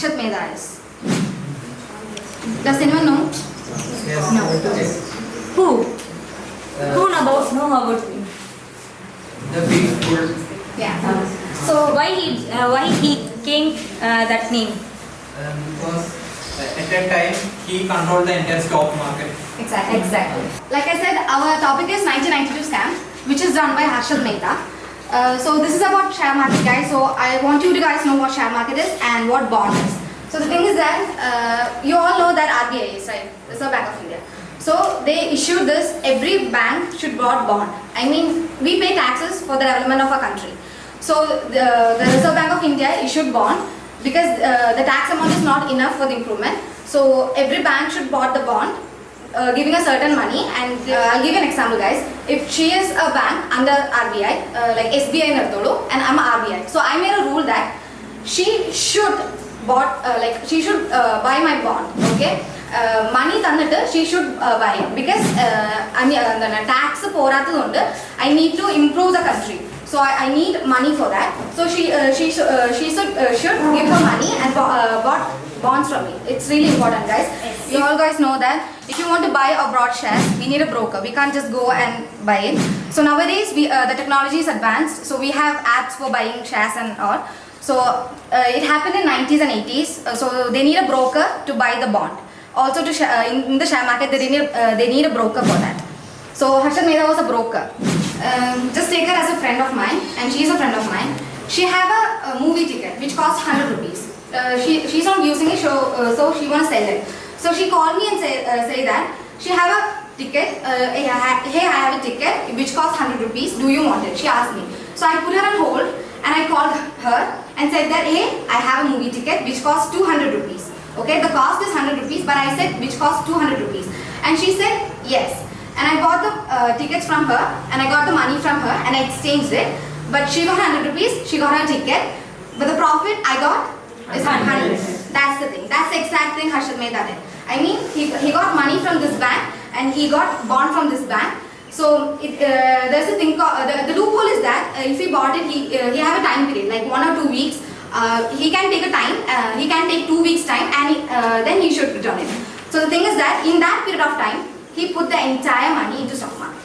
Harshad Mehta is? Does anyone know? Yes. No. Yes. Who? Who know about him? The big bull. Yeah. So why he came that name? Because at that time he controlled the entire stock market. Exactly. Exactly. Like I said, our topic is 1992 scam, which is done by Harshad Mehta. So this is about share market, guys. So I want you to guys know what share market is and what bond is. So the thing is that you all know that RBI is, right? Reserve Bank of India. So they issued this, every bank should bought bond. I mean, we pay taxes for the development of our country. So the Reserve Bank of India issued bond because the tax amount is not enough for the improvement. So every bank should bought the bond, giving a certain money. And I'll give you an example, guys. If she is a bank under RBI, like SBI and I'm RBI, so I made a rule that she should buy my bond, okay? Money thannitte she should buy it because I mean tax porathadonde I need to improve the country, so I need money for that. So she should give her money and bought bonds from me. It's really important, guys. Yes. You all guys know that if you want to buy abroad shares, we need a broker. We can't just go and buy it. So nowadays the technology is advanced, so we have apps for buying shares and all. So it happened in 90s and 80s. So they need a broker to buy the bond. Also in the share market, they need a broker for that. So Harshad Mehta was a broker. Just take her as a friend of mine, and she's a friend of mine. She have a movie ticket which costs 100 rupees. She's not using it, so she wants to sell it. So she called me and say that she have a ticket. Hey, I have a ticket which costs 100 rupees. Do you want it? She asked me. So I put her on hold and I called her and said that, hey, I have a movie ticket which costs 200 rupees. Okay, the cost is 100 rupees, but I said which costs 200 rupees. And she said yes. And I bought the tickets from her and I got the money from her and I exchanged it. But she got 100 rupees, she got her ticket. But the profit I got is 100. That's the thing. That's the exact thing Harshad Mehta did. I mean, he got money from this bank and he got bond from this bank. So there's a thing called, the loophole is that if he bought it, he have a time period, like 1 or 2 weeks. He can take a time, he can take 2 weeks time and then he should return it. So the thing is that in that period of time, he put the entire money into stock market.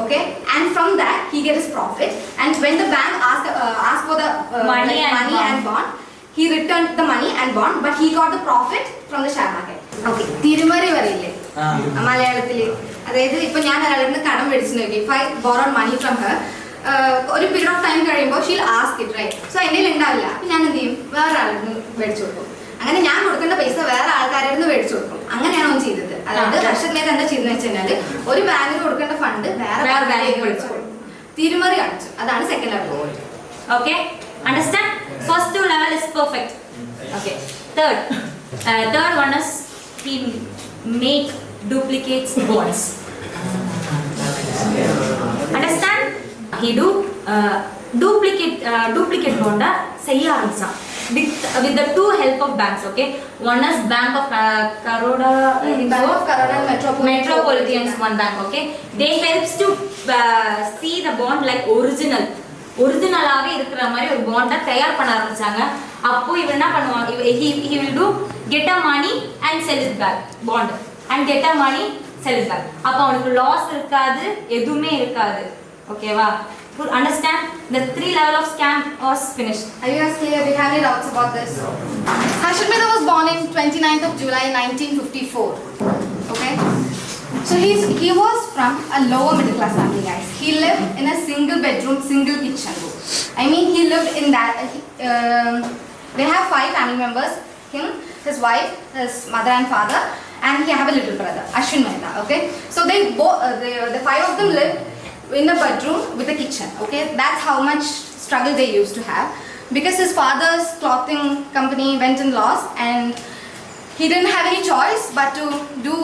Okay, and from that he gets his profit. And when the bank asked for the money and bond, he returned the money and bond, but he got the profit from the share market. Okay, Tirumari varille. Malayalatile. അതായത് ഇപ്പോൾ ഞാൻ ഒരാളുടെ നിന്ന് കടം മേടിച്ചു നോക്കി, if I borrowed money from her, ഒരു period of time കഴിയുമ്പോൾ she'll ask it, right? So എൻ്റെ കയ്യിൽ ഉണ്ടാവില്ല, അപ്പം ഞാൻ എന്ത് ചെയ്യും? വേറെ ആളുടെ നിന്ന് മേടിച്ചു കൊടുക്കും. അങ്ങനെ ഞാൻ കൊടുക്കേണ്ട പൈസ വേറെ ആൾക്കാരുടെ നിന്ന് മേടിച്ചു കൊടുക്കും. അങ്ങനെയാണ് അവൻ ചെയ്തത്. അതായത് ഹർഷദ് മേത്ത എന്താ ചെയ്തെന്ന് വെച്ച് കഴിഞ്ഞാൽ ഒരു ബാങ്കിന് കൊടുക്കേണ്ട ഫണ്ട് വേറെ ബാങ്കിലേക്ക് മേടിച്ചു കൊടുക്കും. തിരിമറി കാണിച്ചു. അതാണ് second level. Okay, understand? First two level is perfect. Okay, third one is he make duplicates bonds. Understand? He do duplicate bond செய்ய ஆரம்பிச்சான் with the two help of banks. Okay, one is Bank of Baroda and Metropolitan one bank. Okay, they helps to see the bond like ஒரிஜினலாகவே இருக்கிற மாதிரி ஒரு பாண்டை தயார் பண்ண ஆரம்பிச்சாங்க. அப்போ இவன் என்ன பண்ணுவான்? he will do get a money and sell it back bond and get a money sell it back. அப்போ அவனுக்கு லாஸ் இருக்காது, எதுவுமே இருக்காது. ஓகேவா? Understand? The 3 level of scam was finished. Are you guys clear? Do you have any doubts about this? Harshad Mehta was born in 29th of July 1954. Okay? So he was from a lower middle class family, guys. He lived in a single bedroom, single kitchen. I mean, he lived in that. They have 5 family members: him, his wife, his mother and father, and he have a little brother, Ashwin Mehta. Okay, so the 5 of them lived in a bedroom with a kitchen. Okay, that's how much struggle they used to have, because his father's clothing company went in loss and he didn't have any choice but to do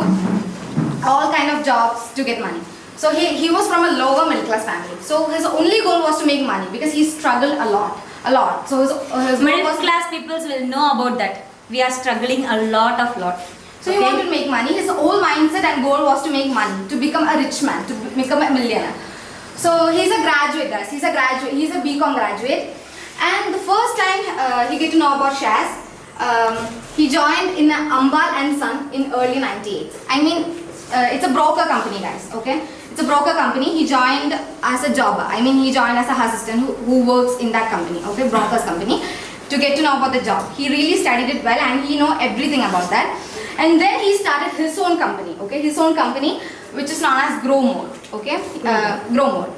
all kind of jobs to get money. So he was from a lower middle class family. So his only goal was to make money because he struggled a lot. So his middle class people will know about that. We are struggling a lot. So he wanted to make money. His whole mindset and goal was to make money, to become a rich man, to become a millionaire. So he's a graduate, guys. He's a BCom graduate. And the first time he get to know about shares, he joined in Ambal and Son in early 98. I mean, it's a broker company, guys, okay? It's a broker company. He joined as a jobber. I mean, he joined as a assistant who works in that company, okay, broker's company, to get to know about the job. He really studied it well and he know everything about that. And then he started his own company, okay, his own company, which is known as Grow More, okay, Grow More.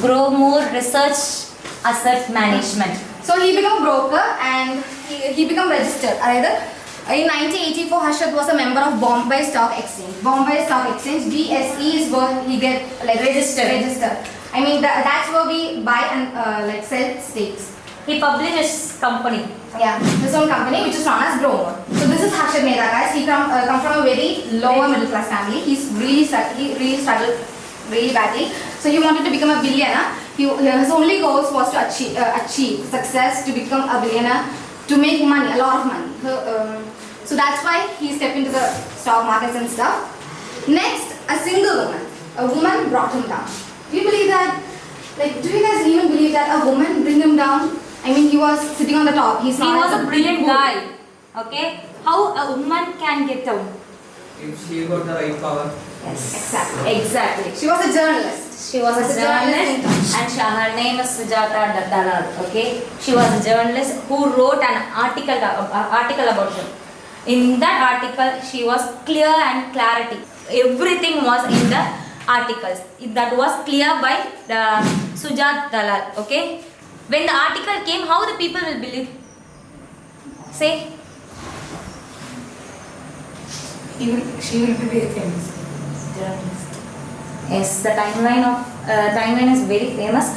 Grow More Research Asset Management. So he became a broker and he became registered. Either in 1984, Harshad was a member of Bombay Stock Exchange. Bombay Stock Exchange, BSE is where he get like registered. I mean that's where we buy and like sell stakes. He published his company. Yeah, his own company, which is known as Grow More. So this is Harshad Mehta, guys. He come from a very lower middle class family. He really struggled really badly. So he wanted to become a billionaire. His only goals was to achieve success, to become a billionaire, to make money, a lot of money. So that's why he stepped into the stock markets and stuff. Next, a single woman. A woman brought him down. Do you believe that? Like, do you guys even believe that a woman bring him down? I mean, he was sitting on the top. He was a brilliant guy. Okay? How a woman can get down? If she got the right power. Yes. Exactly. She was a journalist. She was a journalist and her name is Sujata Dalal. Okay? She was a journalist who wrote an article about him. In that article, she was clear and clarity. Everything was in the articles. That was clear by Sujat Dalal. Okay? When the article came, how the people will believe? Say. She will be very famous. Yes, the timeline is very famous,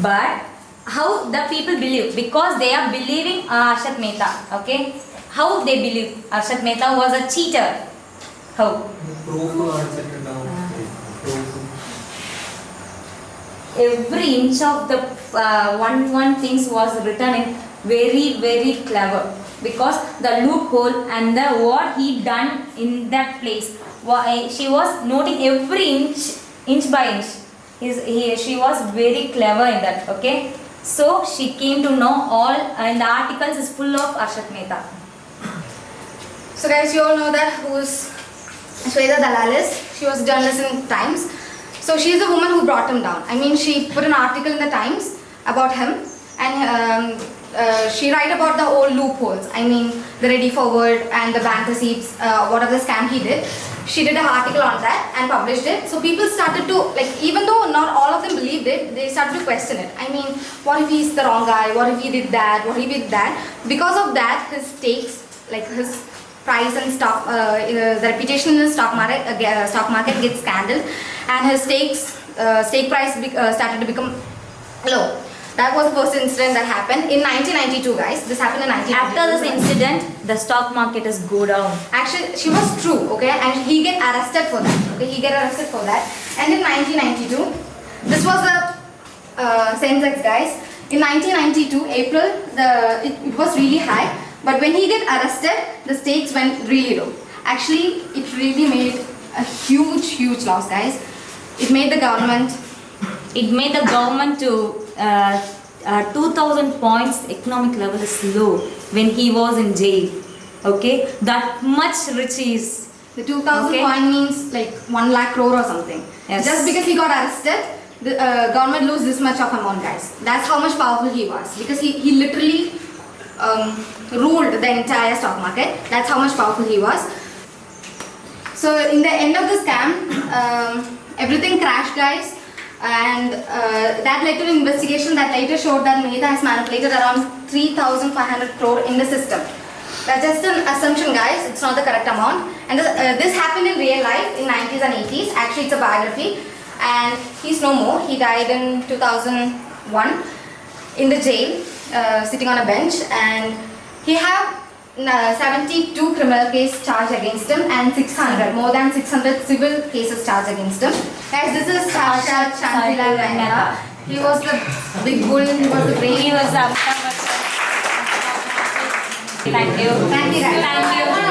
but how the people believe? Because they are believing Harshad Mehta. Okay, how they believe Harshad Mehta was a cheater? How? Every inch of the one things was written in very clever, because the loophole and the what he done in that place. She was noting every inch by inch. She was very clever in that. Okay, so she came to know all, and the articles is full of Harshad Mehta. So guys, you all know that who's Shweta Dalal is. She was a journalist in Times. So she is the woman who brought him down. I mean, she put an article in the Times about him, and she write about the old loopholes. I mean, the ready forward and the bank receipts, whatever the scam he did. She did an article on that and published it. So people started to, like, even though not all of them believed it, they started to question it. I mean, what if he's the wrong guy? What if he did that? What if he did that? Because of that, his stakes, like his price and stock, the reputation in the stock market gets scandaled, and his stake price started to become low. That was the first incident that happened in 1992, guys. This happened in 1992. After this incident, the stock market has go down. Actually, she was true, okay, and he get arrested for that. Okay, he get arrested for that. And in 1992, this was the Sensex, guys. In 1992, April, it was really high, but when he get arrested, the stakes went really low. Actually, it really made a huge loss, guys. It made the government. It made the government to 2000 points economic level is low when he was in jail. Okay, that much rich he is. The 2000 point means like 1 lakh crore or something. Yes. Just because he got arrested, the government lose this much of amount, guys. That's how much powerful he was, because he literally ruled the entire stock market. That's how much powerful he was. So in the end of the scam, everything crashed, guys. And that led to an investigation that later showed that Mehta has manipulated around 3,500 crore in the system. That's just an assumption, guys. It's not the correct amount. And this happened in real life in 90s and 80s. Actually, it's a biography. And he's no more. He died in 2001 in the jail, sitting on a bench. And he had 72 criminal case charged against him and more than 600 civil cases charged against him. Guys, this is Harshad Shantilal Mehta. He was the big bull, he was the brain. He was a... Thank you. Thank you, guys. Thank you.